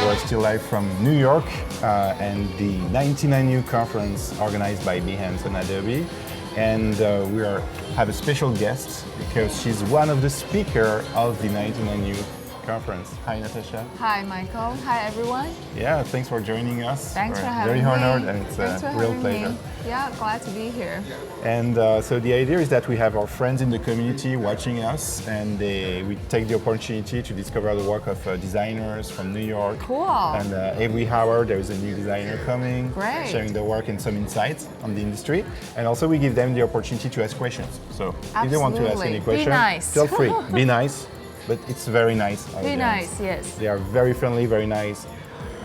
we're still live from New York and the 99U conference organized by Behance and Adobe. And we have a special guest because she's one of the speakers of the 99U conference. Hi, Natasha. Hi, Michael. Hi, everyone. Yeah, thanks for joining us. Thanks for having me. Very honored, and it's Thanks a real pleasure. Me. Yeah, glad to be here. And so the idea is that we have our friends in the community watching us, and we take the opportunity to discover the work of designers from New York. Cool. And every hour there is a new designer coming, Great. sharing their work and some insights on the industry. And also we give them the opportunity to ask questions. So Absolutely. if they want to ask any question, nice. feel free. Be nice, but it's very nice. Be nice, yes. They are very friendly, very nice.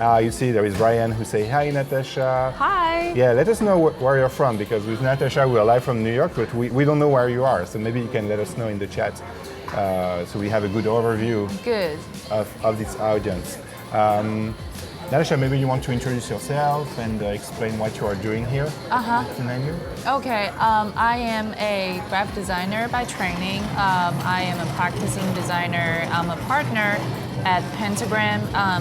You see, there is Brian who say, hi, Natasha. Hi. Yeah, let us know where you're from, because with Natasha, we are live from New York, but we don't know where you are. So maybe you can let us know in the chat so we have a good overview of this audience. Natasha, maybe you want to introduce yourself and explain what you are doing here at 99U? Okay, I am a graphic designer by training. I am a practicing designer. I'm a partner at Pentagram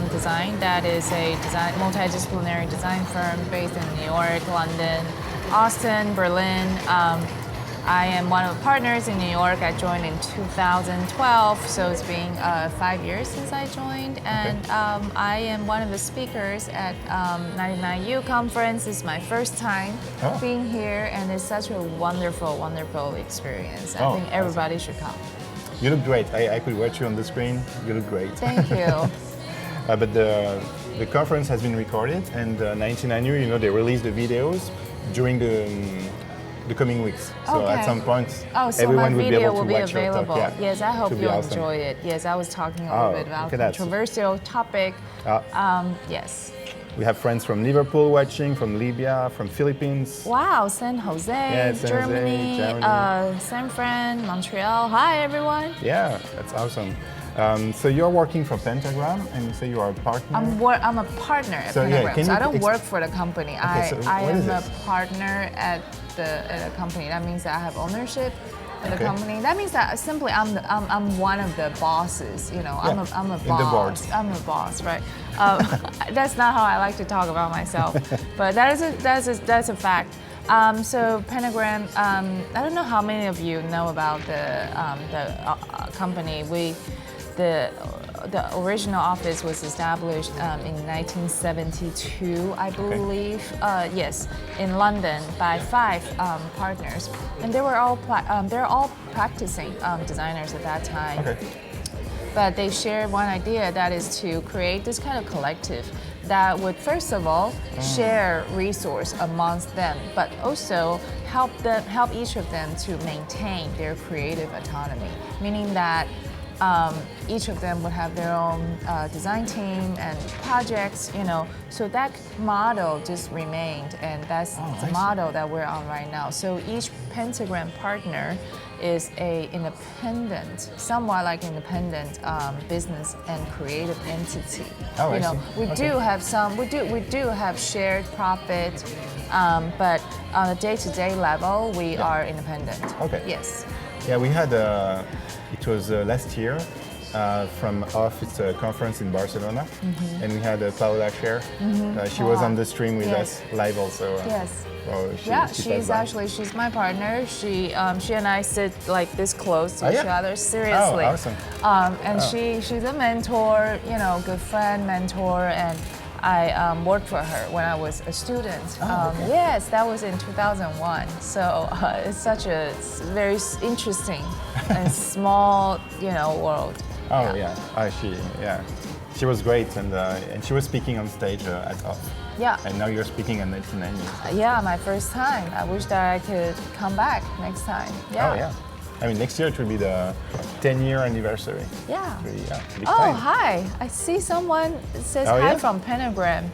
Design. That is a multidisciplinary design firm based in New York, London, Austin, Berlin. I am one of the partners in New York. I joined in 2012, so it's been 5 years since I joined. And I am one of the speakers at 99U conference. It's my first time being here, and it's such a wonderful, wonderful experience. I think everybody should come. You look great. I could watch you on the screen. You look great. Thank you. But the conference has been recorded, and 99U, they release the videos during the coming weeks. So at some point, everyone will be able to watch your talk. Yeah. Yes, I hope you enjoy it. Yes, I was talking a little bit about a controversial topic. Yes. We have friends from Liverpool watching, from Libya, from Philippines. Wow, San Jose, Germany. San Fran, Montreal. Hi, everyone. Yeah, that's awesome. So you're working for Pentagram, and you say you are a partner? I'm a partner at Pentagram. So I don't work for the company. I am a partner at a company. That means that I have ownership in the company. That means that simply I'm one of the bosses. I'm a boss. In the board. I'm a boss, right? That's not how I like to talk about myself, but that's a fact. So Pentagram, I don't know how many of you know about the company. The original office was established in 1972, I believe. Yes, in London by 5 partners, and they're all practicing designers at that time. Okay. But they shared one idea, that is to create this kind of collective that would first of all share resource amongst them, but also help each of them to maintain their creative autonomy, meaning that each of them would have their own design team and projects, So that model just remained, and that's the model that we're on right now. So each Pentagram partner is a independent, somewhat like independent business and creative entity. We do have shared profit, but on a day-to-day level, we are independent. Okay. Yes. Yeah, we had it was last year from off. It's a conference in Barcelona, and we had Paola Scher. She was on the stream with us live also. Yes. She's my partner. She and I sit like this close to each other, seriously. Oh, awesome. And she's a mentor, good friend, mentor, and I worked for her when I was a student. Yes, that was in 2001. So it's such a very interesting and small, world. She was great, and she was speaking on stage at off. Yeah. And now you're speaking at 99U. Yeah, my first time. I wish that I could come back next time. Yeah. Oh yeah. I mean, next year it will be the 10-year anniversary. Yeah. Hi. I see someone says hi from Pentagram.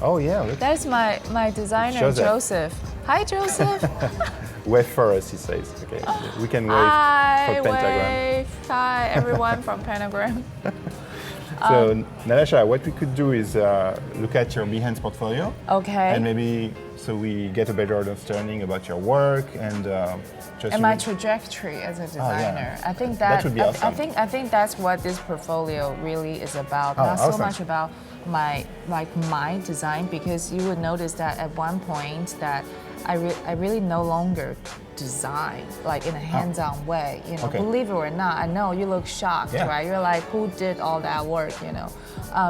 Oh yeah. Look. That's my designer, Joseph. Hi, Joseph. Wave for us, he says. Okay, we can wave for Pentagram. Hi, everyone from Pentagram. So Natasha, what we could do is look at your Behance portfolio. Okay. And maybe so we get a better understanding about your work and just and my trajectory as a designer. Yeah. I think that would be awesome. I think that's what this portfolio really is about. Not awesome. so much about my design, because you would notice that at one point that I really no longer design like in a hands-on way. You know, believe it or not, I know you look shocked, right? You're like, who did all that work? You know,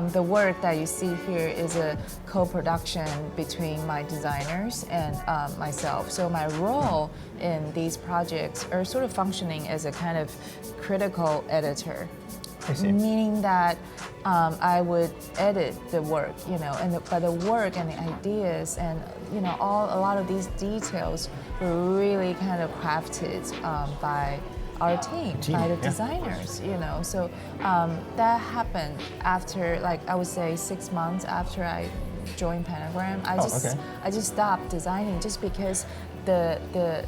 the work that you see here is a co-production between my designers and myself. So my role in these projects are sort of functioning as a kind of critical editor. Meaning that I would edit the work, you know, but the work and the ideas and a lot of these details were really kind of crafted by our team, by the designers, you know. So that happened after, like, I would say 6 months after I joined Pentagram. I just stopped designing just because the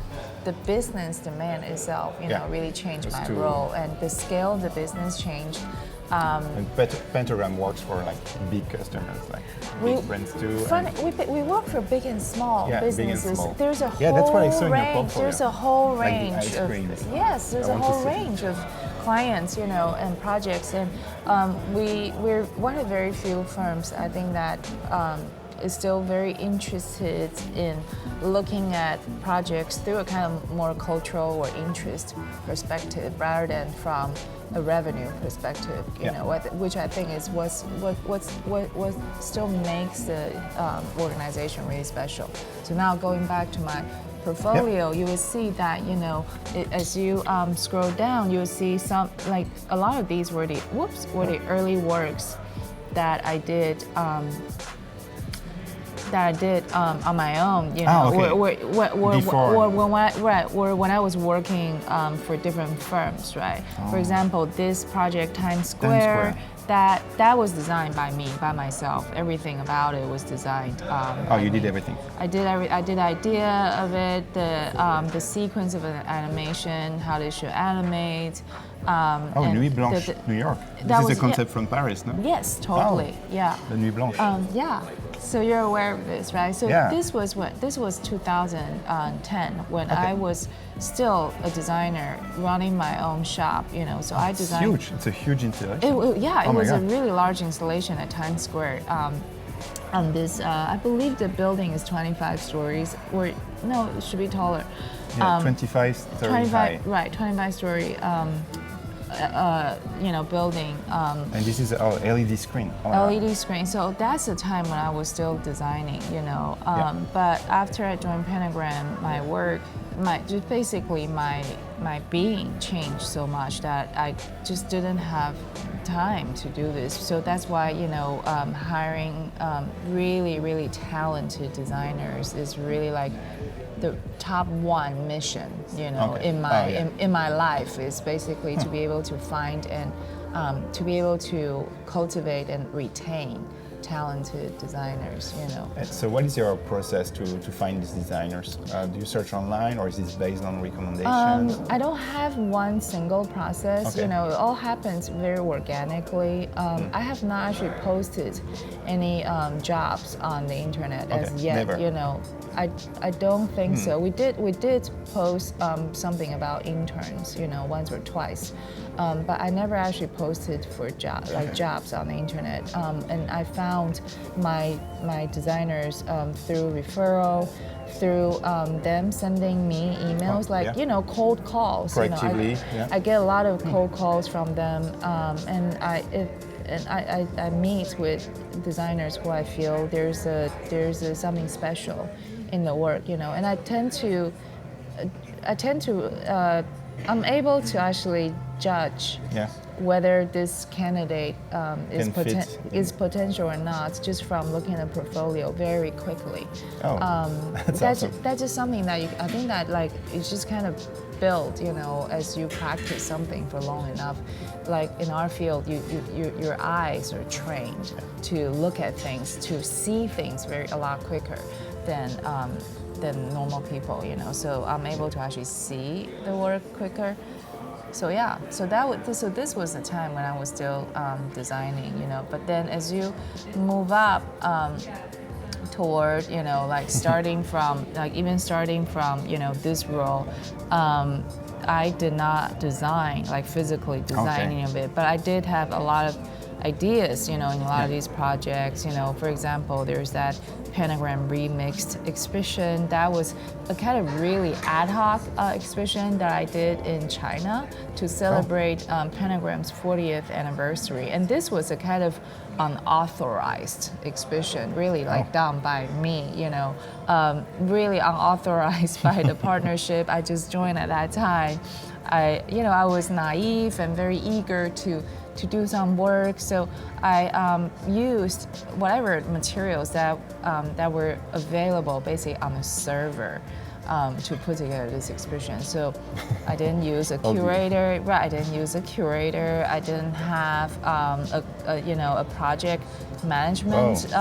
business demand itself, you know, really changed my role, and the scale of the business changed. And Pentagram works for like big customers, like big brands too. We work for big and small businesses. Big and small. There's a whole that's what I saw in your range. portfolio. There's a whole Like range the of there's a whole range of clients, you know, and projects, and we're one of the very few firms, I think, that is still very interested in looking at projects through a kind of more cultural or interest perspective rather than from a revenue perspective, you know, which I think is what still makes the organization really special. So now going back to my portfolio, you will see that, you know, as you scroll down, you will see some, like, a lot of these were the early works that I did. On my own, you know, or when I was working for different firms, right? For example, this project Times Square, that was designed by me, by myself. Everything about it was designed. You did everything. I did idea of it, the sequence of an animation, how they should animate. Nuit Blanche, New York. This is a concept from Paris, no? Yes, totally. Yeah. The Nuit Blanche. Yeah. So you're aware of this, right? So this was 2010 when I was still a designer running my own shop, you know. So I designed. Huge. It's a huge installation. It was a really large installation at Times Square. On this, I believe the building is 25 stories, or no, it should be taller. 25 stories high. Right, 25 story. Building. And this is our LED screen. LED screen. So that's the time when I was still designing, you know. But after I joined Pentagram, my work, my being changed so much that I just didn't have time to do this. So that's why, you know, hiring really, really talented designers is really like the top one mission, you know, in my life, is basically to be able to find and to be able to cultivate and retain talented designers, you know. So what is your process to find these designers? Do you search online, or is this based on recommendations? I don't have one single process, you know, it all happens very organically. I have not actually posted any jobs on the internet as yet, never. You know. I don't think so. We did post something about interns, you know, once or twice, but I never actually posted for jobs on the internet. And I found my designers through referral, through them sending me emails, you know, cold calls. Proactively, I get a lot of cold calls from them, and I meet with designers who I feel there's something special in the work, you know, and I'm able to actually judge whether this candidate is potential or not just from looking at the portfolio very quickly. That's awesome. That's just something that I think that, like, it's just kind of built, you know, as you practice something for long enough. Like in our field, your eyes are trained to look at things, to see things a lot quicker than normal people, you know. So I'm able to actually see the work quicker. So yeah, so this was the time when I was still designing, But then as you move up toward, like starting from, this role, I did not design, like physically designing of it, but I did have a lot of ideas, in a lot of these projects. For example, there's that Pentagram remixed exhibition. That was a kind of really ad hoc exhibition that I did in China to celebrate Pentagram's 40th anniversary. And this was a kind of unauthorized exhibition, really like done by me, really unauthorized by the partnership I just joined at that time. I was naive and very eager to do some work, so I used whatever materials that were available basically on the server to put together this exhibition. So I didn't use a curator, right? I didn't use a curator. I didn't have a project management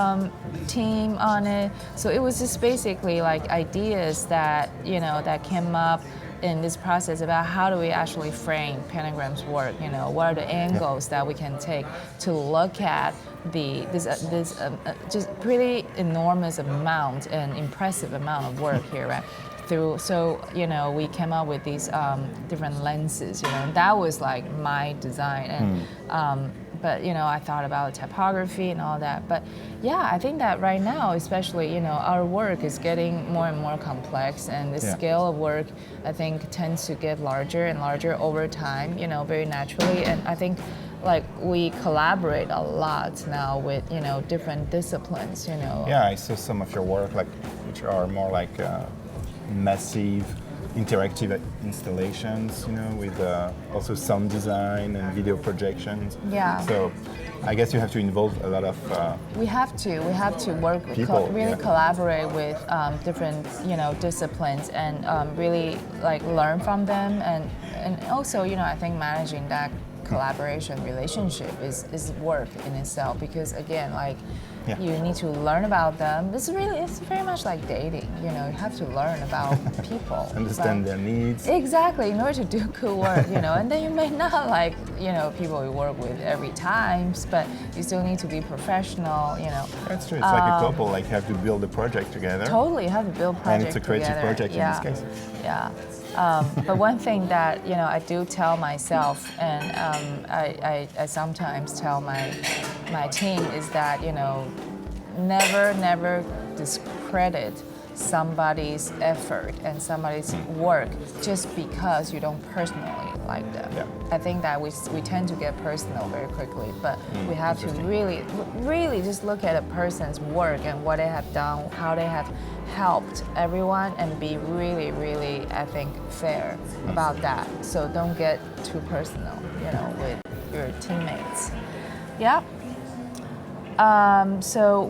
team on it. So it was just basically like ideas that that came up in this process about how do we actually frame Pentagram's work, what are the angles that we can take to look at this just pretty enormous amount and impressive amount of work here, right? So we came up with these different lenses, and that was like my design, and but I thought about typography and all that. But yeah, I think that right now, especially, our work is getting more and more complex, and the scale of work, I think, tends to get larger and larger over time, very naturally. And I think like we collaborate a lot now with different disciplines. Yeah, I saw some of your work, like which are more like massive interactive installations, with also sound design and video projections. Yeah. So I guess you have to involve a lot of we have to work with people, collaborate with different disciplines and really like learn from them, and also I think managing that collaboration relationship is work in itself, because again, like you need to learn about them. It's very much like dating. You have to learn about people, understand their needs. Exactly, in order to do good work, and then you may not like people you work with every time, but you still need to be professional. That's true. It's like a couple. Like you have to build a project together. Totally, you have to build projects and it's a creative together. project in this case. Yeah. But one thing that I do tell myself, and I sometimes tell my team, is that never discredit somebody's effort and somebody's work just because you don't personally like them. Yeah. I think that we tend to get personal very quickly, but we have to really just look at a person's work and what they have done, how they have helped everyone, and be really, I think, fair about that. So don't get too personal, with your teammates. Yeah. So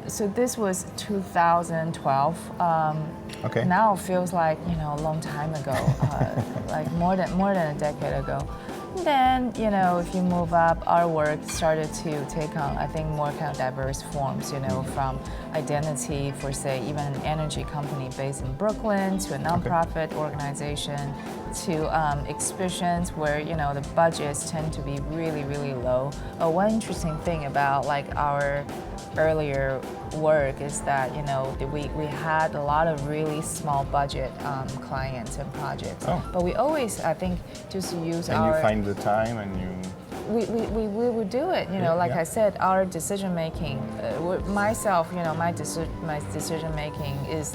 so this was 2012. Now it feels like a long time ago, like more than a decade ago. Then if you move up, our work started to take on, I think, more kind of diverse forms. From identity for, say, even an energy company based in Brooklyn, to a nonprofit organization, to exhibitions where the budgets tend to be really low. One interesting thing about like our earlier work is that we had a lot of really small budget clients and projects, but we always, I think, just use and you find the time and you we would do it. I said, our decision making, myself, my decision making is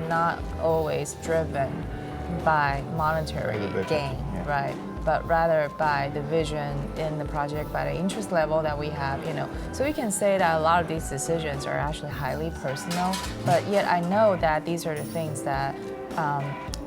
not always driven by monetary gain, right? But rather by the vision in the project, by the interest level that we have, So we can say that a lot of these decisions are actually highly personal, but yet I know that these are the things that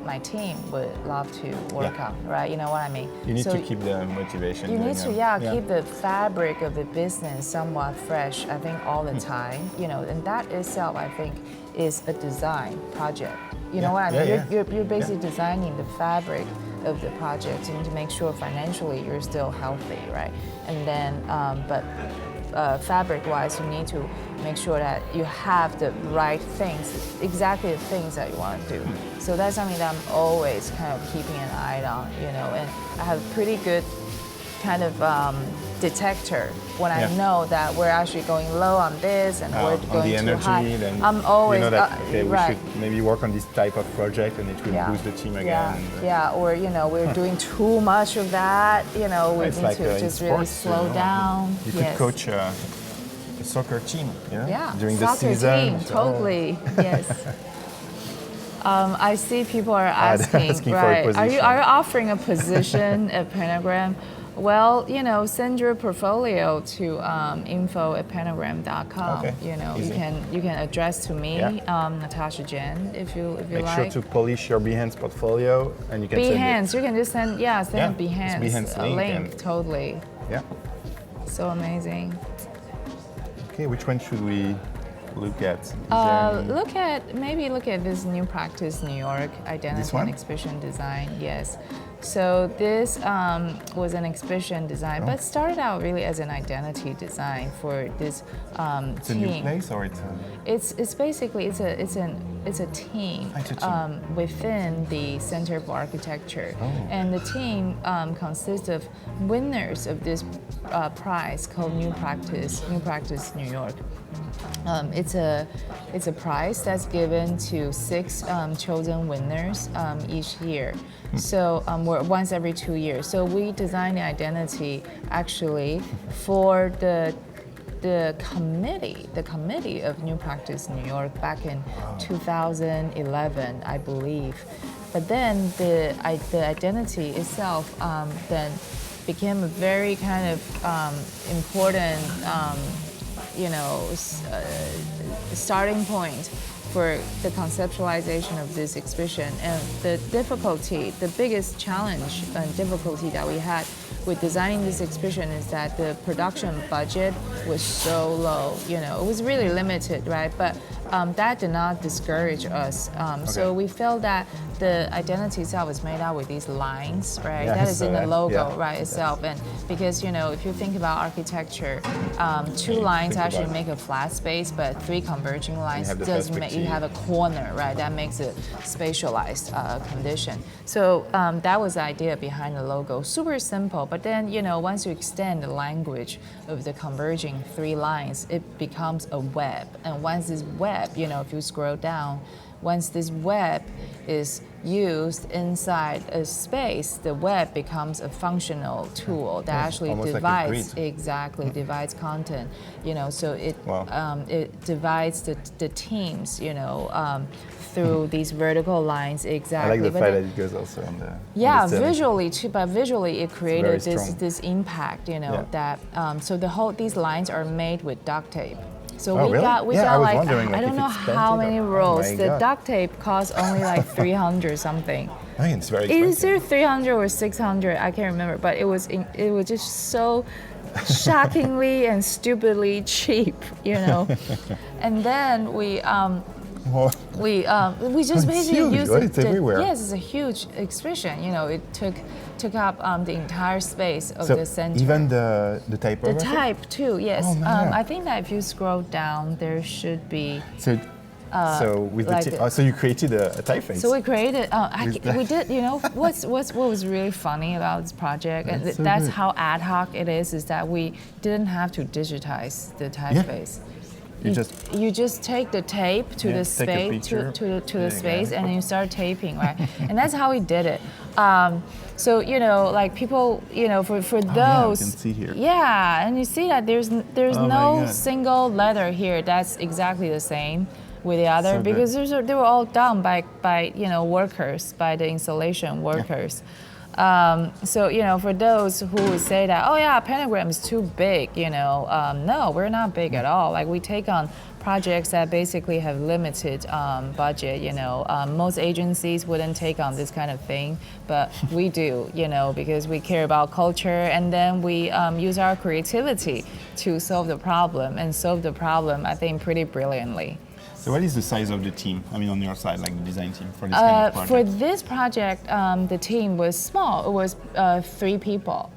my team would love to work on, right? You know what I mean? You need to keep the motivation. You need to, keep the fabric of the business somewhat fresh, I think, all the time, and that itself, I think, is a design project. You know what I mean? You're basically designing the fabric of the project. You need to make sure financially you're still healthy, right? And then, but fabric-wise, you need to make sure that you have the right things, exactly the things that you want to do. So that's something that I'm always kind of keeping an eye on, and I have a pretty good kind of detector when I know that we're actually going low on this and we're going too high. Then I'm always that we should maybe work on this type of project and it will boost the team again. Or we're doing too much of that. We need to just really slow down. You could coach a soccer team, during the soccer season. Team, totally, yes. I see people are asking for a position. are you offering a position at Pentagram? Well, send your portfolio to info@pentagram.com. Okay. You can address to me, Natasha Jen, if you like. Make sure to polish your Behance portfolio, and you can send Behance. You can just send a Behance, Behance link. Totally. Yeah. So amazing. Okay, which one should we look at? Look at this new practice, New York Identity and Exhibition Design. Yes. So this was an exhibition design, but started out really as an identity design for this team. It's a new place, or it's basically it's a team within the Center for Architecture, and the team consists of winners of this prize called New Practice New York. It's a prize that's given to 6 chosen winners each year. So once every 2 years. So we designed the identity actually for the committee of New Practice New York back in 2011, I believe. But then the identity itself then became a very kind of important starting point for the conceptualization of this exhibition. And the biggest challenge and difficulty that we had with designing this exhibition is that the production budget was so low. It was really limited, right? But that did not discourage us. So we felt that the identity itself is made out with these lines, right? That is in the logo, right, itself. And because, if you think about architecture, 2 lines actually make a flat space, but 3 converging lines does make you have a corner, right? That makes it spatialized condition. So that was the idea behind the logo. Super simple, but then, once you extend the language of the converging 3 lines, it becomes a web. And once this web, if you scroll down, once this web is used inside a space, the web becomes a functional tool that actually divides divides content. So it divides the teams. Through these vertical lines, exactly. I like the fact that it goes also on the visually too. But visually, it created this impact. That so these lines are made with duct tape. So we got like I don't know how many rolls. The duct tape costs only like 300 something. I think it's very expensive. Is there 300 or 600? I can't remember. But it was just so shockingly and stupidly cheap, And then we just basically used it. It's everywhere. Yes, it's a huge exhibition. It took up the entire space of the center. Even the typography? The type too, yes. Oh, I think that if you scroll down, there should be. So with so you created a typeface. So we created. We did. What was really funny about this project, and that's how ad hoc it is that we didn't have to digitize the typeface. You just take the tape to the space to the space, and then you start taping, right? And that's how we did it. So like people, for those, you can see here. Yeah, and you see that there's no single letter here that's exactly the same with the other, because they were all done by workers, by the installation workers. So for those who would say that, oh yeah, Pentagram is too big, no, we're not big at all. Like we take on projects that basically have limited budget. Most agencies wouldn't take on this kind of thing, but we do, because we care about culture, and then we use our creativity to solve the problem, I think, pretty brilliantly. So what is the size of the team? I mean, on your side, like the design team for this kind of project? For this project, the team was small. It was 3 people.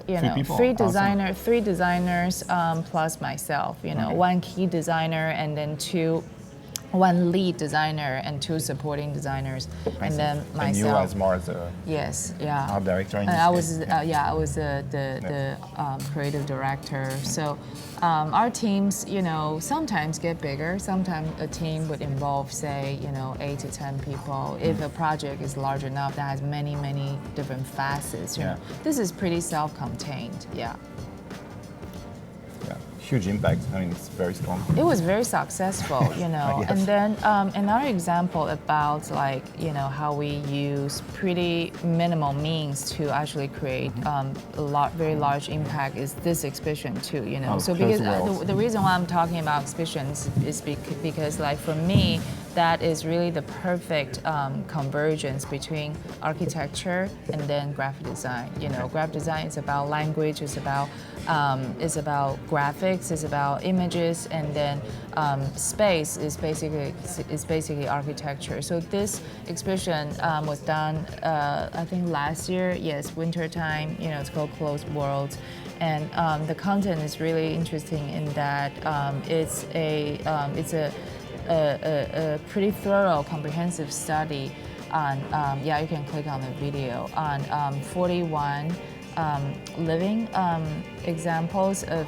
Three designers plus myself. One key designer and then one lead designer and 2 supporting designers, and then myself. And you as more as a art director. I was the creative director. So our teams, sometimes get bigger. Sometimes a team would involve, say, 8 to 10 people. If a project is large enough that has many different facets, this is pretty self-contained. Huge impact. I mean, it's very strong. It was very successful, And then another example about how we use pretty minimal means to actually create very large impact is this exhibition too, So because the reason why I'm talking about exhibitions is because for me, that is really the perfect convergence between architecture and then graphic design. Graphic design is about language, it's about graphics, it's about images, and then space is basically architecture. So this exhibition was done, I think last year. Yes, winter time. It's called Closed World, and the content is really interesting in that it's a pretty thorough, comprehensive study on, you can click on the video, on 41 living examples of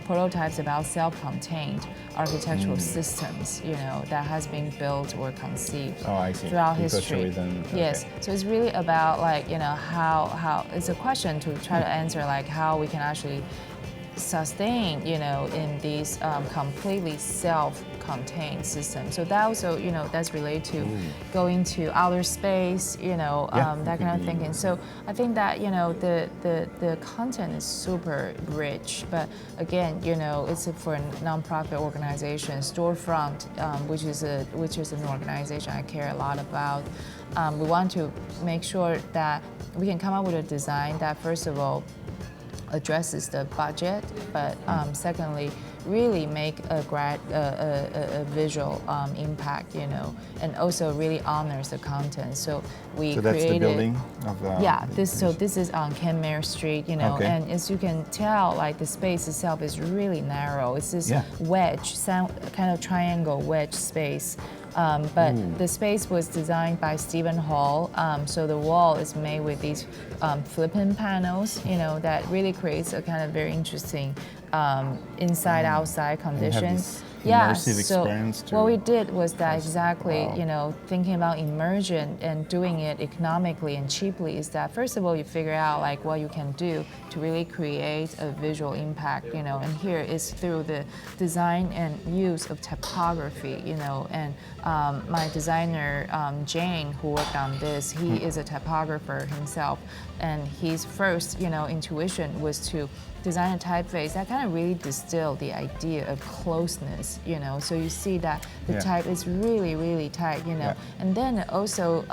prototypes about self-contained architectural systems, that has been built or conceived throughout history. Yes, so it's really about how it's a question to try to answer how we can actually sustain, in these completely self-contained systems. So that also, that's related to going to outer space, that kind of thinking. So I think that, the content is super rich, but again, it's for a nonprofit organization, Storefront, which is an organization I care a lot about. We want to make sure that we can come up with a design that, first of all, addresses the budget, but secondly, really make a visual impact, and also really honors the content. So we created. So that's the building of the. So this is on Kenmare Street, and as you can tell, the space itself is really narrow. It's this wedge, kind of triangle wedge space. But the space was designed by Stephen Hall, so the wall is made with these flipping panels, that really creates a kind of very interesting inside-outside conditions. Experience what we did was that exactly, thinking about immersion and doing it economically and cheaply is that, first of all, you figure out what you can do to really create a visual impact, and here is through the design and use of typography, and my designer, Jane, who worked on this, he is a typographer himself, and his first, intuition was to design a typeface that kind of really distilled the idea of closeness, So you see that the type is really, really tight, And then it also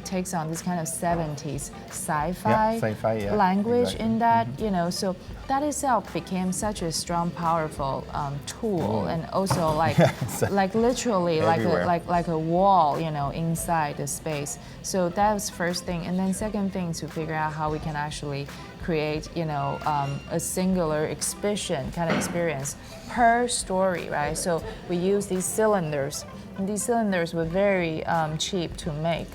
takes on this kind of 70s sci-fi language in that, So that itself became such a strong, powerful tool, and also literally like a wall, inside the space. So that was first thing, and then second thing to figure out how we can actually create, a singular exhibition kind of experience per story, right? So we use these cylinders, and these cylinders were very cheap to make.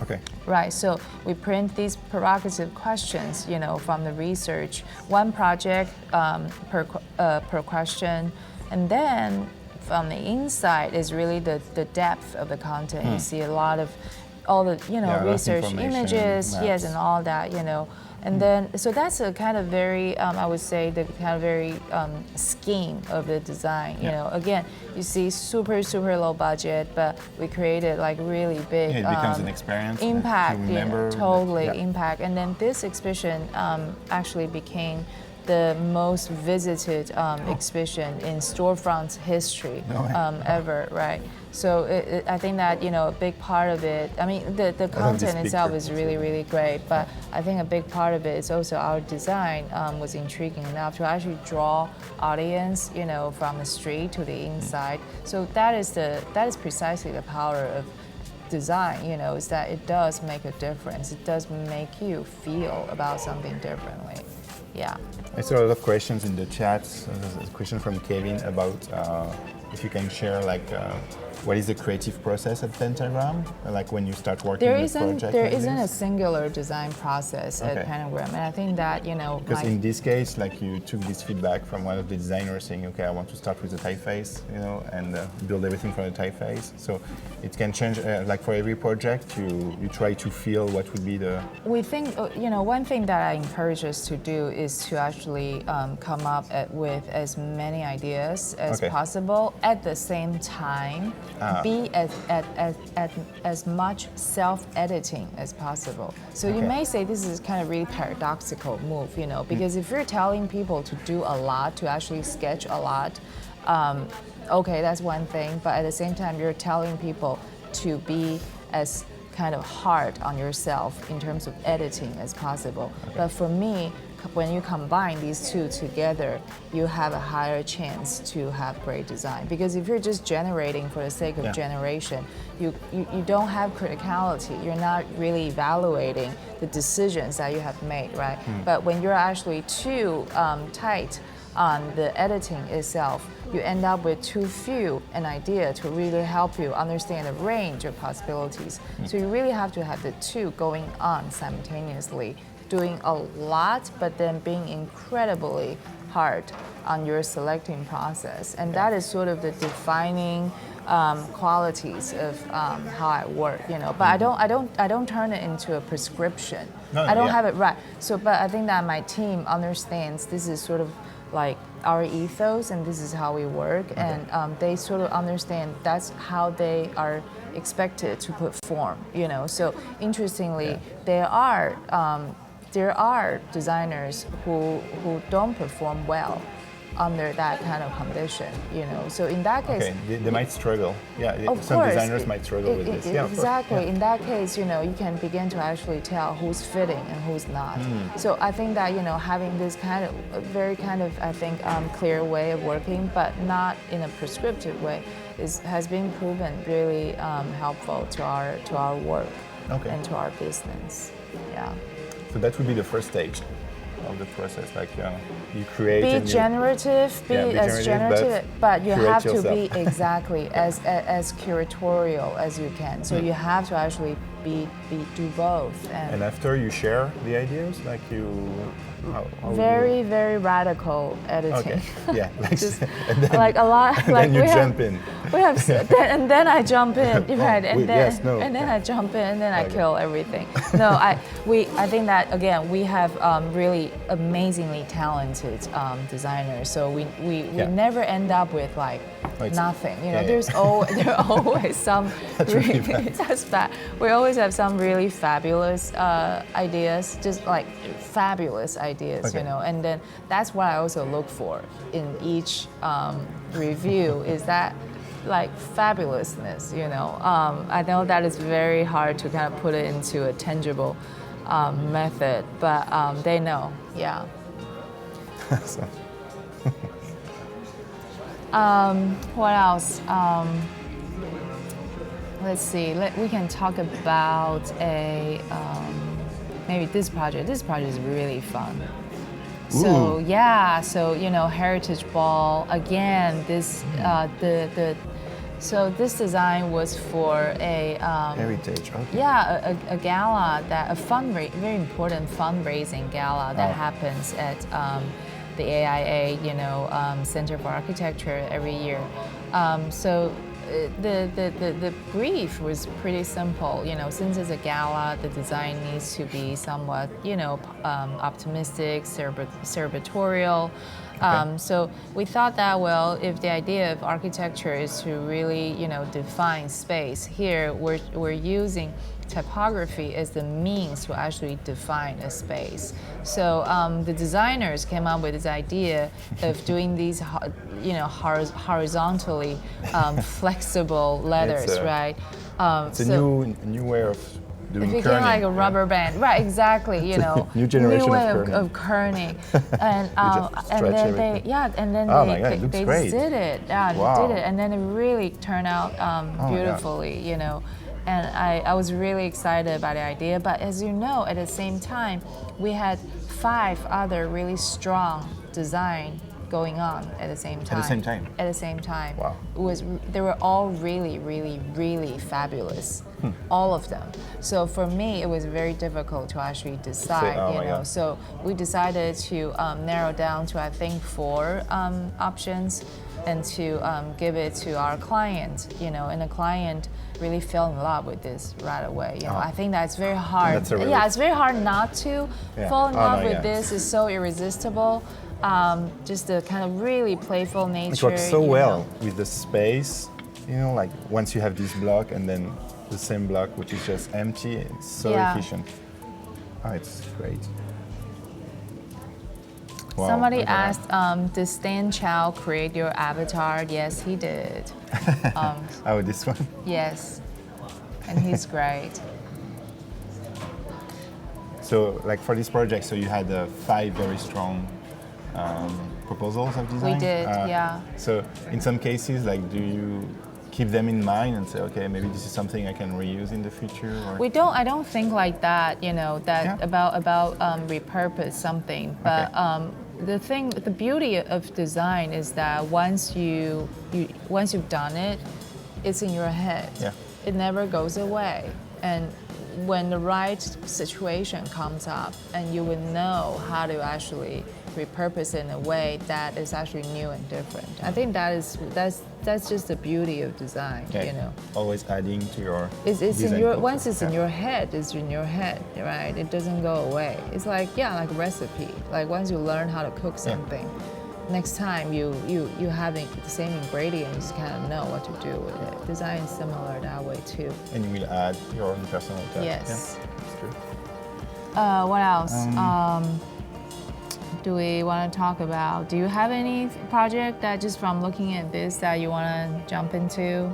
Okay. Right, so we print these provocative questions, from the research, one project per question, and then from the inside is really the depth of the content. You see a lot of all the research images, maps. And all that, And then, so that's a kind of very, I would say, the kind of very scheme of the design. Again, you see super low budget, but we created really big. It becomes an experience. Impact, to remember. Totally impact. And then this exhibition actually became the most visited exhibition in storefront history ever, right? So I think that, you know, a big part of it, I mean, the content itself is really, really great, but I think a big part of it is also our design was intriguing enough to actually draw audience, you know, from the street to the inside. So that is precisely the power of design, you know, is that it does make a difference. It does make you feel about something differently. Yeah. I saw a lot of questions in the chat. There's a question from Kevin about if you can share like what is the creative process at Pentagram? Like when you start working on a project? There isn't a singular design process at Pentagram, and I think that, you know, because in this case, like you took this feedback from one of the designers saying, okay, I want to start with the typeface, you know, and build everything from the typeface. So it can change. Like for every project, you try to feel what would be the. We think, you know, one thing that I encourage us to do is to actually come up with as many ideas as possible at the same time. Be as much self-editing as possible. So you may say this is kind of really paradoxical move, you know, because if you're telling people to do a lot, to actually sketch a lot, okay, that's one thing, but at the same time, you're telling people to be as kind of hard on yourself in terms of editing as possible. But for me, when you combine these two together, you have a higher chance to have great design. Because if you're just generating for the sake of generation, you don't have criticality. You're not really evaluating the decisions that you have made, right? But when you're actually too tight on the editing itself, you end up with too few an idea to really help you understand the range of possibilities. So you really have to have the two going on simultaneously, doing a lot, but then being incredibly hard on your selecting process. And that is sort of the defining qualities of how I work, you know. But I don't turn it into a prescription. I don't have it right. So, but I think that my team understands this is sort of like our ethos, and this is how we work, and they sort of understand that's how they are expected to perform, you know. So interestingly, there are designers who don't perform well under that kind of condition, you know. So in that case, they might struggle. Yeah, of some course, designers might struggle with this. Yeah, exactly. In that case, you know, you can begin to actually tell who's fitting and who's not. So I think that, you know, having this kind of very kind of, I think, clear way of working, but not in a prescriptive way, has been proven really helpful to our work and to our business. Yeah. So that would be the first stage of the process, like you create. Be generative, but you have to be exactly as curatorial as you can. So you have to actually do both. And after you share the ideas, like you. Very, very radical editing. Okay. Yeah, like a lot. And like then you jump in. And then I jump in, right? And then I jump in, and then I kill everything. No, I think that again we have really amazingly talented designers. So we never end up with like nothing. You know, there are always some. We always have some really fabulous ideas, just like fabulous ideas, you know, and then that's what I also look for in each review is that like fabulousness, you know. I know that is very hard to kind of put it into a tangible method, but they know, yeah. What else? Let's see. We can talk about maybe this project. This project is really fun. So so you know, Heritage Ball again. This so this design was for a heritage. Okay. Yeah, a gala very important fundraising gala that happens at the AIA, you know, Center for Architecture every year. So the brief was pretty simple. You know, since it's a gala, the design needs to be somewhat, you know, optimistic, celebratorial. So we thought that, well, if the idea of architecture is to really, define space, here we're using typography as the means to actually define a space. So the designers came up with this idea of doing these, horizontally flexible letters, right? It's a new way of doing it became kerning, like a rubber band, right? Exactly. New generation new way of kerning, and then they great. did it. Yeah, Wow. they did it, and then it really turned out beautifully. And I was really excited about the idea. But as you know, at the same time, we had 5 other really strong design going on at the same time. At the same time? At the same time. Wow. They were all really, really, really fabulous. All of them. So for me, it was very difficult to actually decide, So we decided to narrow down to, I think, 4 options, and to give it to our client, and the client really fell in love with this right away. I think that's very hard. It's very hard not to fall in love with this. It's so irresistible. Just the kind of really playful nature. It works so well with the space, like once you have this block and then the same block which is just empty, it's so efficient. Oh, it's great. Wow, somebody asked, did Stan Chow create your avatar? Yes, he did. Oh, this one? Yes, and he's great. So, like for this project, so you had 5 very strong proposals of design? We did, yeah. So in some cases, like, do you keep them in mind and say, okay, maybe this is something I can reuse in the future? Or? I don't think like that, about repurpose something. But the beauty of design is that once you've done it, it's in your head. Yeah. It never goes away. And when the right situation comes up, and you will know how to actually repurpose it in a way that is actually new and different. I think that's just the beauty of design. Always adding to your. It's in your once it's in your head, it's in your head, right? It doesn't go away. It's like like a recipe. Like once you learn how to cook something, next time you having the same ingredients, you kind of know what to do with it. Design is similar that way too. And you will add your own personal touch. Yes. Yeah, that's true. What else? Do we want to talk about? Do you have any project that just from looking at this that you want to jump into?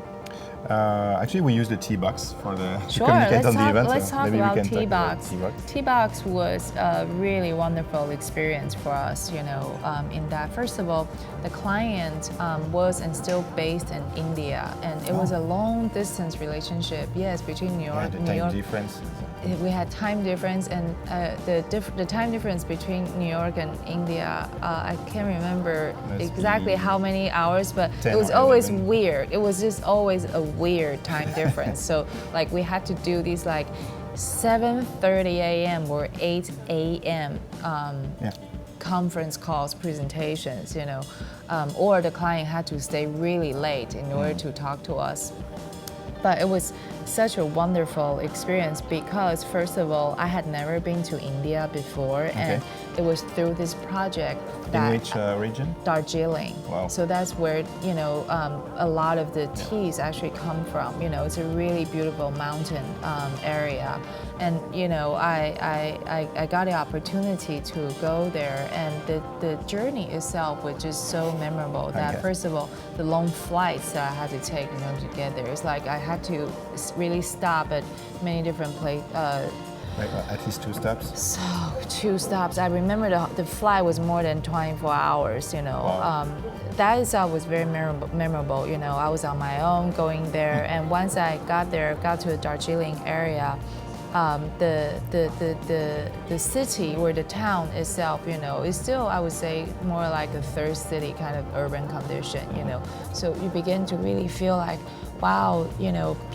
Actually, we use the Teabox for the Sure, communicate on the event. Let's talk about Teabox. Teabox. Teabox was a really wonderful experience for us, in that, first of all, the client was and still based in India, and it was a long distance relationship, yes, between New York and New York. Difference. We had time difference, and the time difference between New York and India, I can't remember exactly how many hours, but it was always weird. It was just always a weird time difference. So like we had to do these like 7:30 a.m. or 8 a.m. Conference calls, presentations, or the client had to stay really late in order to talk to us. But it was such a wonderful experience because, first of all, I had never been to India before, and it was through this project that. In which region? Darjeeling. Wow. So that's where a lot of the teas actually come from. It's a really beautiful mountain area, and I got the opportunity to go there, and the journey itself was just so memorable. That first of all, the long flights that I had to take in order to get there. It's like I had to really stop at many different places. Like at least 2 stops? So 2 stops. I remember the flight was more than 24 hours, Wow. That itself was very memorable. I was on my own going there, and once I got to the Darjeeling area, the city or the town itself, is still, I would say, more like a third city kind of urban condition, So you begin to really feel like, wow,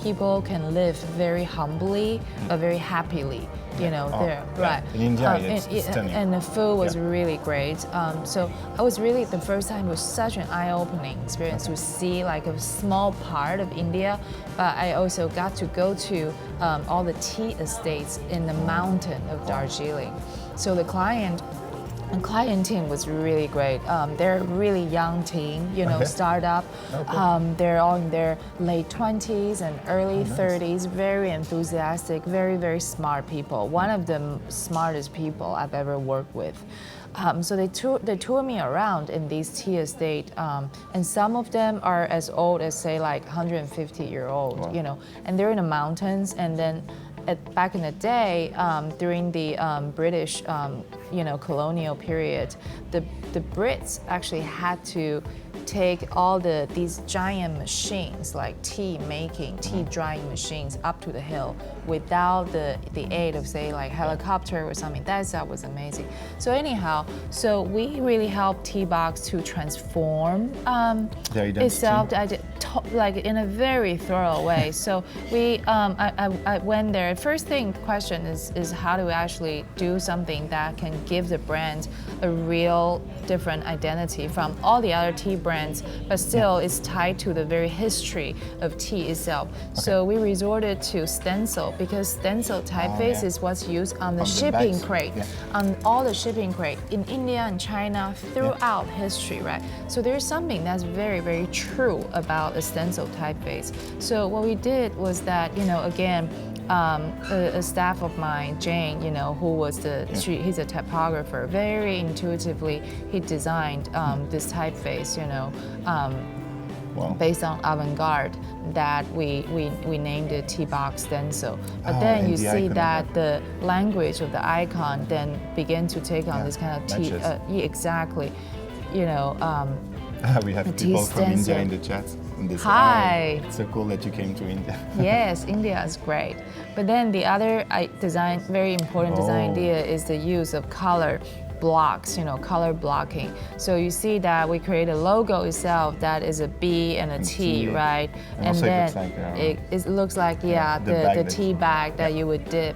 people can live very humbly but very happily, there, right? In India, it's stunning. And the food was really great. So I was really, the first time was such an eye-opening experience to see like a small part of India, but I also got to go to all the tea estates in the mountain of Darjeeling. So the client And client team was really great. They're a really young team, startup. Okay. They're all in their late 20s and early 30s, very enthusiastic, very, very smart people. One of the smartest people I've ever worked with. So they tour me around in these tea estate, and some of them are as old as say like 150-year-old, Wow. and they're in the mountains. And then back in the day, during the British, colonial period, the Brits actually had to take all these giant machines like tea drying machines up to the hill without the aid of say like helicopter or something. That was amazing. So anyhow, so we really helped Teabox to transform itself like in a very thorough way. So I went there. First thing question is how do we actually do something that can give the brand a real different identity from all the other tea brands, but still is tied to the very history of tea itself. Okay. So we resorted to stencil because stencil typeface is what's used on the shipping crate, on all the shipping crate in India and China throughout history, right? So there's something that's very, very true about a stencil typeface. So what we did was that, again, a staff of mine, Jane, who was he's a typographer. Very intuitively, he designed this typeface, based on avant-garde, that we named it Teabox stencil. But then you see that the language of the icon then began to take on this kind of tea. Exactly, we have people from India in the chat. Hi. It's so cool that you came to India. Yes, India is great. But then the other very important design idea is the use of color blocks, color blocking. So you see that we create a logo itself that is a B and a T, right? And then it looks like the tea bag that you would dip,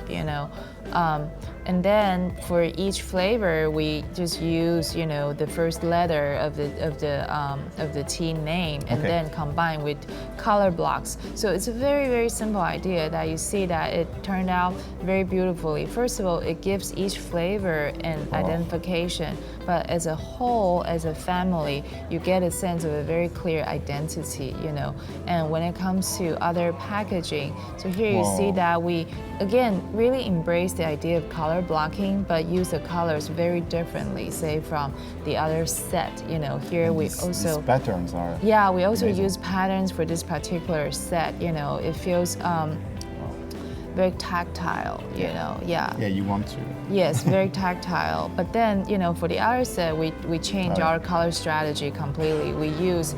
and then for each flavor, we just use the first letter of the tea name, and then combine with color blocks. So it's a very, very simple idea that you see that it turned out very beautifully. First of all, it gives each flavor an identification, but as a whole, as a family, you get a sense of a very clear identity, And when it comes to other packaging, so here you see that we again really embrace the idea of color blocking, but use the colors very differently, say from the other set. Here we also these patterns are we also amazing. use patterns for this particular set. It feels very tactile. You want to. Yes, very tactile. But then, for the other set, we change our color strategy completely. We use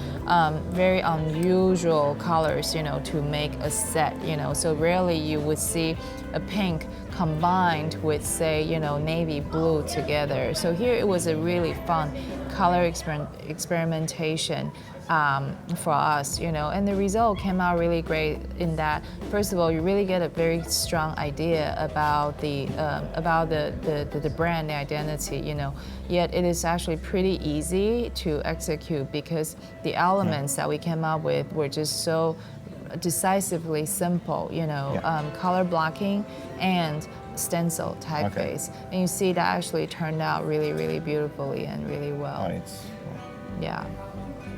very unusual colors, to make a set. So rarely you would see a pink combined with, say, navy blue together. So here it was a really fun color experimentation for us, and the result came out really great in that, first of all, you really get a very strong idea about the brand, the identity, Yet it is actually pretty easy to execute because the elements that we came up with were just so decisively simple, color blocking and stencil typeface, and you see that actually turned out really, really beautifully and really well. Yeah.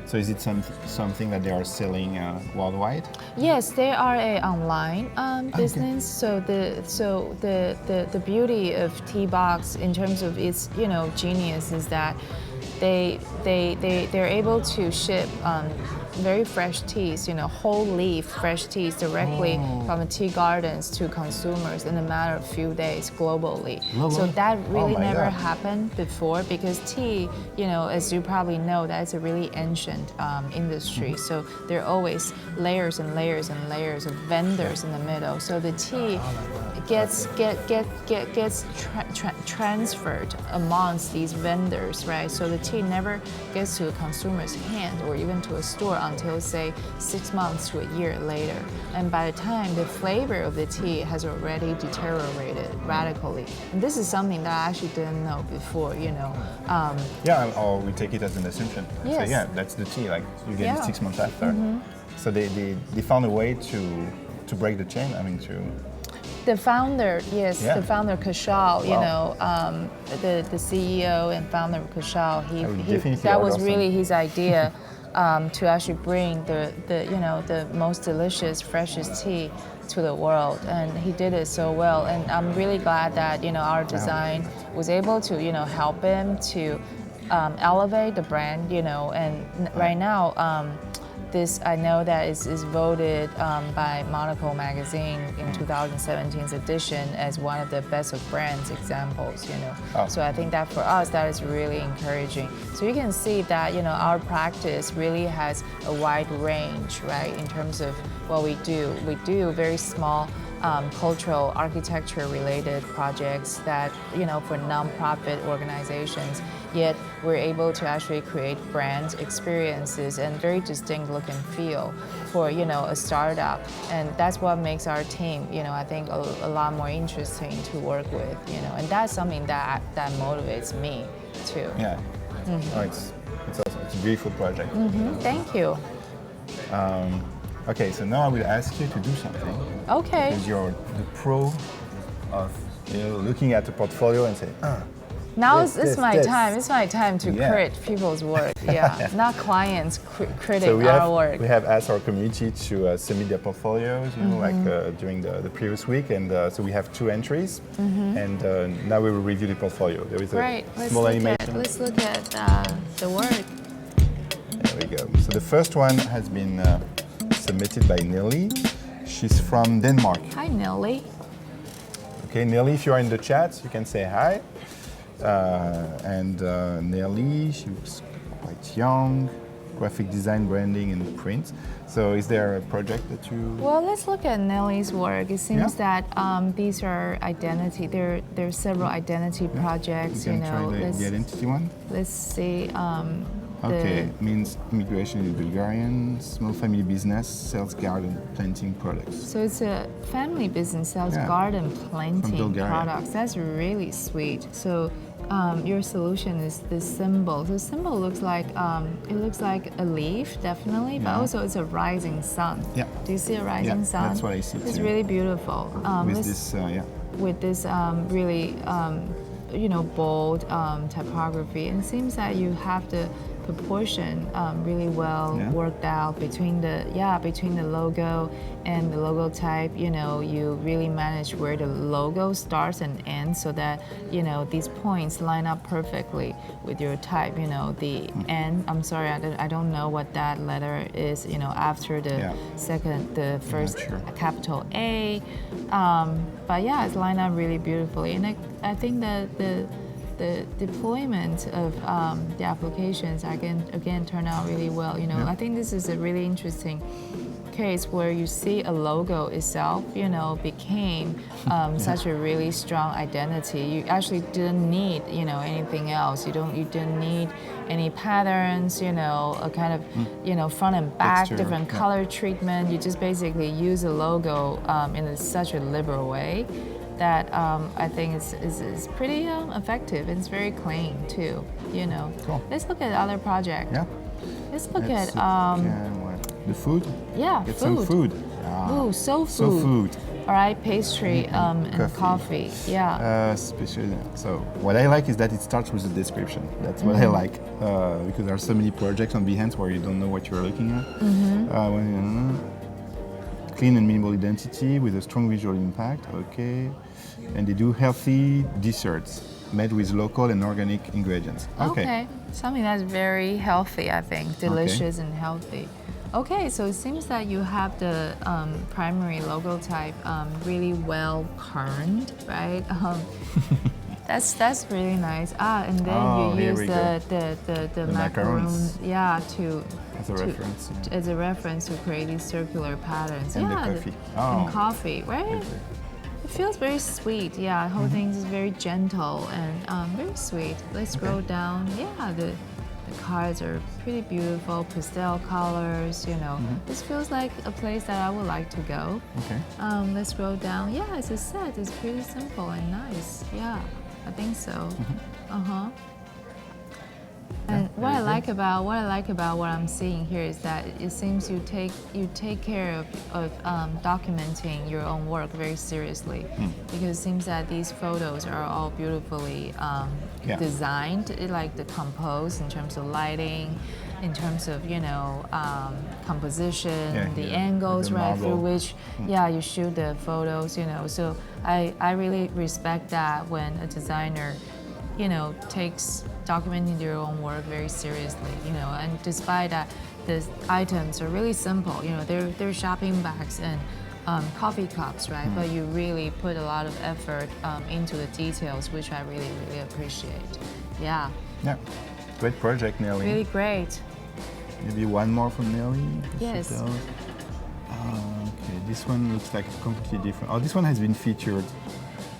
So is it something that they are selling worldwide? Yes, they are a online business. So the beauty of Teabox in terms of its genius is that they're able to ship very fresh teas, whole leaf fresh teas directly from the tea gardens to consumers in a matter of few days globally. So that really never happened before because tea, as you probably know, that's a really ancient industry. So there are always layers and layers and layers of vendors in the middle. So the tea gets transferred amongst these vendors, right? So the tea never gets to a consumer's hand or even to a store until, say, 6 months to a year later. And by the time the flavor of the tea has already deteriorated radically. And this is something that I actually didn't know before, Or we take it as an assumption. Yes. So that's the tea, like you get it 6 months after. So they found a way to break the chain, The founder, yes, Yeah. the founder Kushal, you Wow. know, the CEO and founder Kushal, that was awesome. really his idea to actually bring the you know the most delicious, freshest tea to the world, and he did it so well. And I'm really glad that you know our design was able to you know help him to elevate the brand, you know. And right now, this I know that is voted by Monaco magazine in 2017's edition as one of the best of brands examples, you know. Oh. So I think that for us that is really encouraging. So you can see that you know our practice really has a wide range, right, in terms of what we do. We do very small cultural architecture related projects that you know for nonprofit organizations, yet we're able to actually create brands, experiences, and very distinct look and feel for you know a startup. And that's what makes our team you know I think a lot more interesting to work with, you know. And that's something that motivates me too. Yeah. Oh, it's awesome. It's a beautiful project. Thank you. Okay, so now I will ask you to do something. Okay. Because you're the pro of you know looking at the portfolio and say, Now This, it's my this. time. It's my time to Yeah. crit people's work. Yeah, not clients critic So our work. we have asked our community to submit their portfolios, you know, like during the previous week, and so we have 2 entries, and now we will review the portfolio. There is Great. a small animation. Let's look at the work. There we go. So the first one has been submitted by Nelly. She's from Denmark. Hi, Nelly. Okay, Nelly, if you are in the chat, you can say hi. And Nelly, she looks quite young, graphic design, branding, and print. So is there a project that you... Well, let's look at Nelly's work. It seems that these are identity. There's several identity projects. You You can know, try the identity one? let's see. Okay, means immigration in Bulgarian, small family business, sells garden planting products. So it's a family business sells Yeah. garden planting Bulgaria. products. That's really sweet. So your solution is this symbol. The symbol looks like it looks like a leaf, definitely, but Yeah. also it's a rising sun. Yeah. Do you see a rising sun? That's what I see It's too. really beautiful. With this, With this really you know bold typography, and it seems that you have the proportion really well worked out between the logo and the logo type. You know, you really manage where the logo starts and ends so that you know these points line up perfectly with your type. You know, the N. I'm sorry, I don't know what that letter is. You know, after the the first capital A. But yeah, it's lined up really beautifully, and I think that the deployment of the applications again turn out really well. You know, I think this is a really interesting case where you see a logo itself, you know, became such a really strong identity. You actually didn't need, you know, anything else. You didn't need any patterns, you know, a kind of, you know, front and back, Texture, different color treatment. You just basically use a logo in such a liberal way that I think is pretty effective. It's very clean too, you know. Cool. Let's look at other project. Yeah. Let's look Let's at what? The food? yeah, Get food. some food. Ah. Ooh, so So food. All right, pastry and coffee. Yeah. Especially, so what I like is that it starts with the description. That's what I like because there are so many projects on Behance where you don't know what you're looking at. Clean and minimal identity with a strong visual impact. Okay, and they do healthy desserts made with local and organic ingredients. Okay. Something that's very healthy, I think, delicious and healthy. Okay, so it seems that you have the primary logo type really well kerned, right? That's really nice. And then you use the macaroons, as a reference to create these circular patterns. And the coffee. And coffee, right? It feels very sweet. Yeah, the whole thing is very gentle and very sweet. Let's scroll down. Yeah, the cards are pretty beautiful, pastel colors. You know, this feels like a place that I would like to go. Okay. Let's scroll down. Yeah, as I said, it's pretty simple and nice. Yeah, I think so. And what I like about what I'm seeing here is that it seems you take care of documenting your own work very seriously, because it seems that these photos are all beautifully designed, like the compose in terms of lighting, in terms of composition, the angles right through which you shoot the photos. So I really respect that when a designer takes documenting their own work very seriously, and despite that, the items are really simple, they're shopping bags and coffee cups, right? But you really put a lot of effort into the details, which I really, really appreciate. Yeah. Yeah, great project, Nelly. Really great. Maybe one more from Nelly? Yes. Okay, this one looks like completely different. Oh, this one has been featured.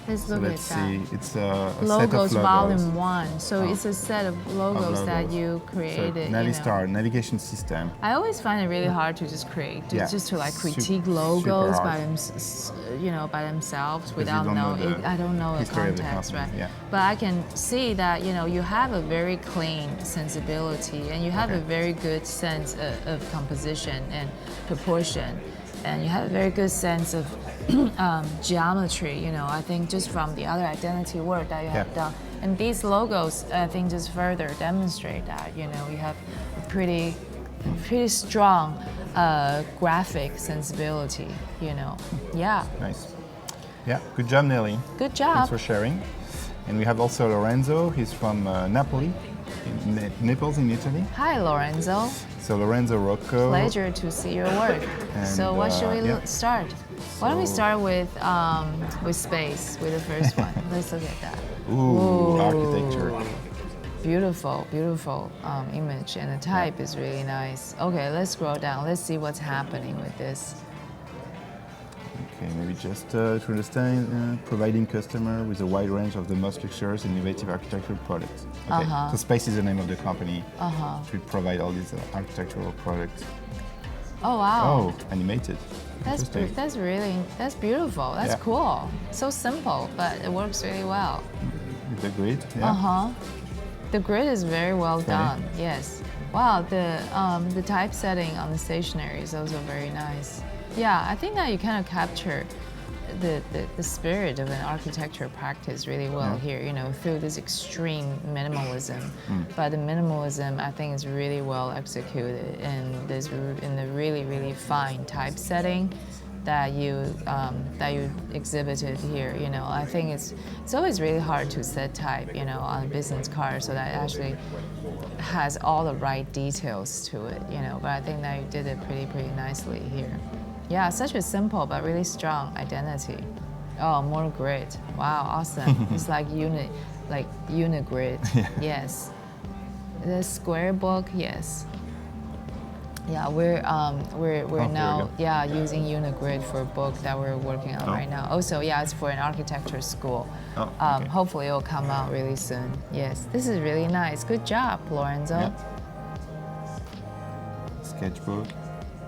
Let's look at that. See, it's a logos, set of logos. Volume 1. So it's a set of logos that you created. So Navistar, navigation system. I always find it really hard to just create, just to like critique logos by themselves without knowing. I don't know the context, right? Yeah. But I can see that you have a very clean sensibility, and you have a very good sense of composition and proportion. And you have a very good sense of geometry, I think just from the other identity work that you have done. And these logos, I think, just further demonstrate that, you have a pretty strong graphic sensibility, Yeah. Nice. Yeah, good job, Nelly. Good job. Thanks for sharing. And we have also Lorenzo. He's from Napoli, in Naples in Italy. Hi, Lorenzo. So Lorenzo Rocco. Pleasure to see your work. So what should we start? Why don't we start with space, with the first one? Let's look at that. Ooh, architecture. Beautiful, beautiful image, and the type is really nice. Okay, let's scroll down. Let's see what's happening with this. Okay, maybe just to understand, providing customer with a wide range of the most luxurious and innovative architectural products. Okay, so Space is the name of the company. We provide all these architectural products. Oh wow! Oh, animated. That's beautiful. That's cool. So simple, but it works really well. The grid, yeah. The grid is very well done. Yes. Wow. The typesetting on the stationery is also very nice. Yeah, I think that you kind of capture the spirit of an architecture practice really well here, through this extreme minimalism. But the minimalism, I think, is really well executed in the really, really fine typesetting that you exhibited here. I think it's always really hard to set type, on a business card, so that it actually has all the right details to it, But I think that you did it pretty nicely here. Yeah, such a simple but really strong identity. Oh, more grid. Wow, awesome. It's like unigrid. Yes. The square book, yes. Yeah, we're now using unigrid for a book that we're working on right now. Also, it's for an architecture school. Hopefully it'll come out really soon. Yes, this is really nice. Good job, Lorenzo. Sketchbook.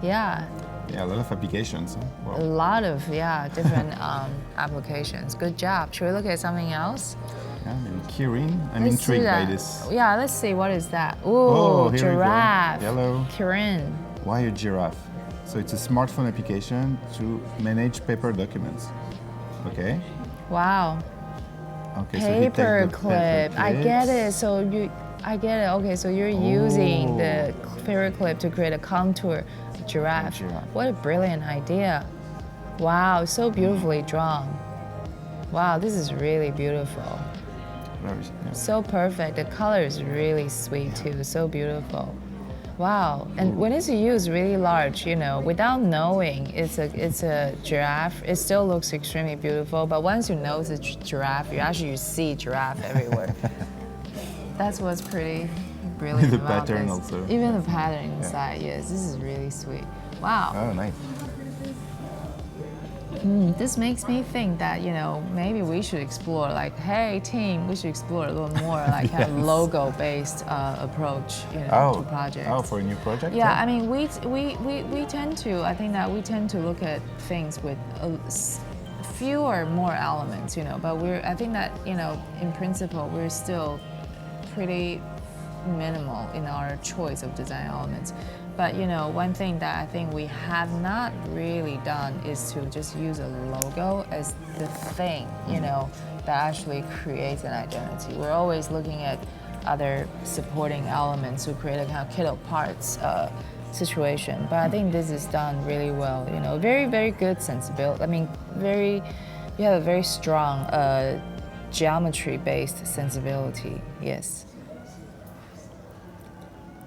Yeah. Yeah, a lot of applications. Wow. A lot of different applications. Good job. Should we look at something else? Yeah, maybe keyring. I'm intrigued by this. Yeah, let's see. What is that? Ooh, giraffe. Yellow. Keyring. Why a giraffe? So it's a smartphone application to manage paper documents. Okay. Wow. Okay. Paper clip. I get it. I get it. Okay, so you're using the paper clip to create a contour. Giraffe. What a brilliant idea. Wow, so beautifully drawn. Wow, this is really beautiful. So perfect. The color is really sweet too. So beautiful. Wow. And when it's used really large, without knowing it's a giraffe, it still looks extremely beautiful. But once you know it's a giraffe, you see giraffe everywhere. That's what's pretty brilliant the about pattern this. also. Even the pattern inside, yes, this is really sweet. Wow. Oh, nice. This makes me think that, maybe we should explore, like, hey, team, we should explore a little more, like, kind of logo-based approach, to projects. Oh, for a new project? Yeah, I mean, we tend to, I think that we tend to look at things with fewer, more elements, but I think that, in principle, we're still pretty minimal in our choice of design elements. But you know, one thing that I think we have not really done is to just use a logo as the thing, you know, that actually creates an identity. We're always looking at other supporting elements to create a kind of kit of parts situation. But I think this is done really well. You know, very, very good sensibility. I mean, you have a very strong geometry-based sensibility. Yes.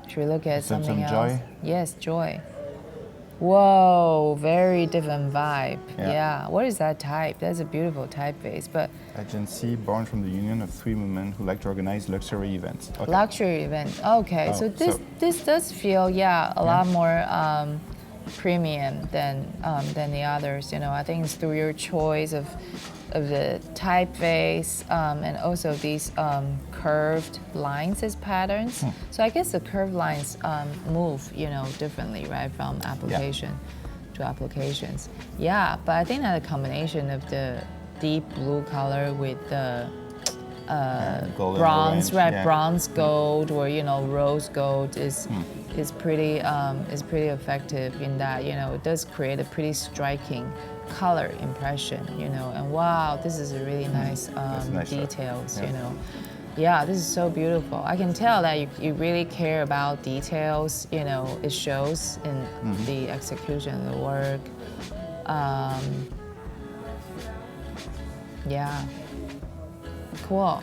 Should we look at something else? Joy? Yes, joy. Whoa, very different vibe. Yeah. What is that type? That's a beautiful typeface. But agency born from the union of three women who like to organize luxury events. Okay. Luxury events. Okay, so this does feel a lot more premium than the others. You know, I think it's through your choice of the typeface and also these curved lines as patterns. So I guess the curved lines move, you know, differently, right, from application to applications. Yeah, but I think that a combination of the deep blue color with the bronze, right, bronze gold or you know rose gold is pretty effective in that, you know, it does create a pretty striking color impression, you know, and wow, this is a really nice details, you know. Yeah, this is so beautiful. I can tell that you really care about details, you know, it shows in the execution of the work. Yeah, cool.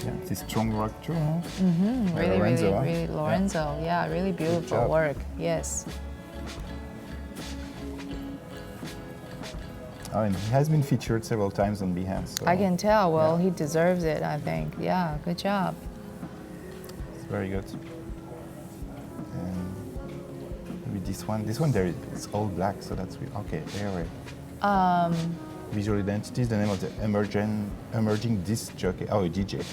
Yeah, it's strong work too, huh? Really, Lorenzo, really, Lorenzo. Yeah, really beautiful work. Yes. Oh, and he has been featured several times on Behance. So I can tell. Well, he deserves it, I think. Yeah, good job. It's very good. And maybe this one there, it's all black, so that's weird. Okay, anyway. Visual identity is the name of the emerging disc jockey. Oh, a DJ.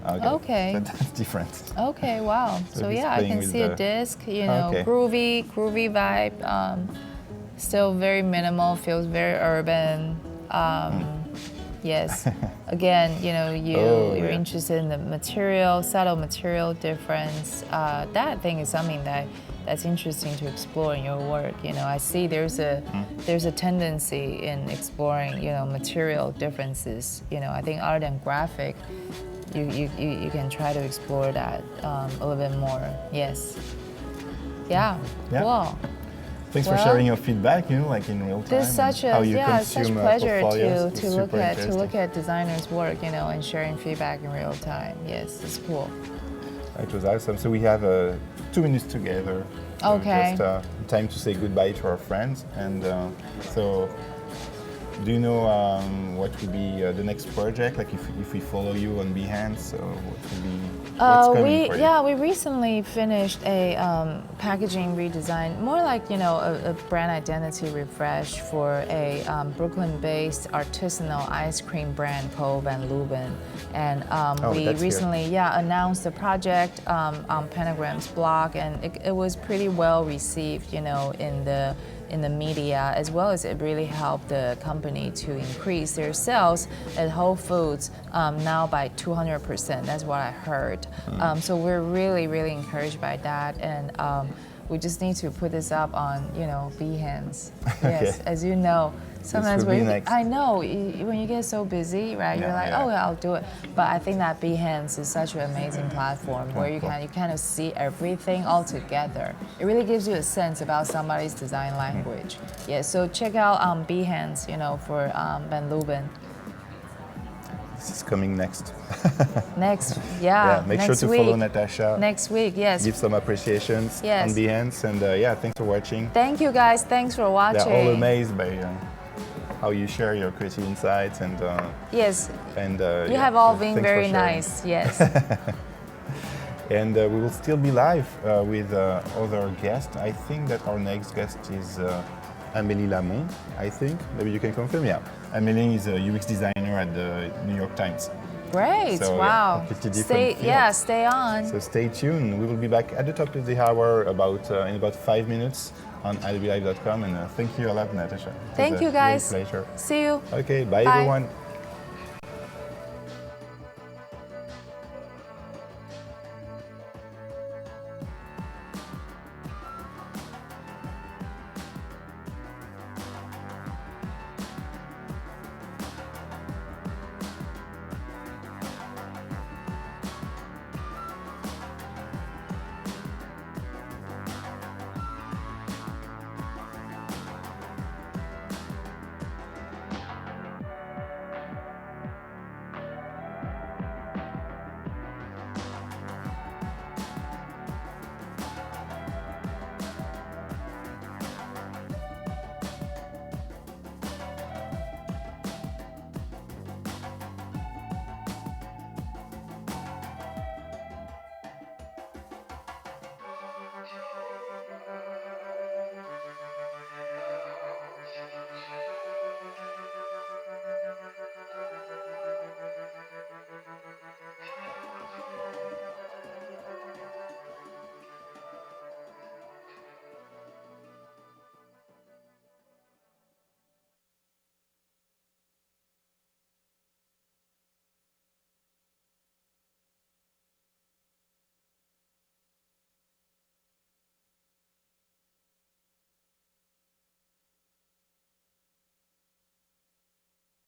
Okay. So that's different. Okay, wow. So yeah, I can see a disc, you know, groovy vibe. Still very minimal, feels very urban. Yes. Again, you know, you're interested in the material, subtle material difference. That thing is something that's interesting to explore in your work. You know, I see there's a tendency in exploring, you know, material differences. You know, I think art and graphic, you can try to explore that a little bit more. Yes. Yeah. Cool. Thanks for sharing your feedback, you know, like in real time. It's such a pleasure to look at designers' work, you know, and sharing feedback in real time. Yes, it's cool. It was awesome. So we have 2 minutes together. So okay. Just time to say goodbye to our friends. And so, do you know what would be the next project? Like if we follow you on Behance, so what would be what's coming for you? Yeah, we recently finished a packaging redesign, more like, you know, a brand identity refresh for a Brooklyn-based artisanal ice cream brand called Van Leuven. And we recently announced the project on Pentagram's blog, and it was pretty well received, you know, in the media, as well as it really helped the company to increase their sales at Whole Foods now by 200%. That's what I heard. So we're really, really encouraged by that, and we just need to put this up on, you know, Behance. Yes, as you know, sometimes I know when you get so busy, right? You're like, oh, yeah, I'll do it. But I think that Behance is such an amazing platform where you kind of see everything all together. It really gives you a sense about somebody's design language. Yeah, so check out Behance, you know, for Van Leuven. This is coming next. Make sure to follow Natasha. Next week, yes. Give some appreciations on Behance, and thanks for watching. Thank you guys, thanks for watching. They're all amazed by how you share your creative insights and yes. And you have all been very nice. Yes. And we will still be live with other guests. I think that our next guest is Amélie Lamont, I think. Maybe you can confirm. Yeah, Amélie is a UX designer at the New York Times. Great! So, wow. Stay on. So stay tuned. We will be back at the top of the hour in about 5 minutes on adobelive.com. And thank you a lot, Natasha. Thank you, guys. Pleasure. See you. Okay. Bye. Everyone.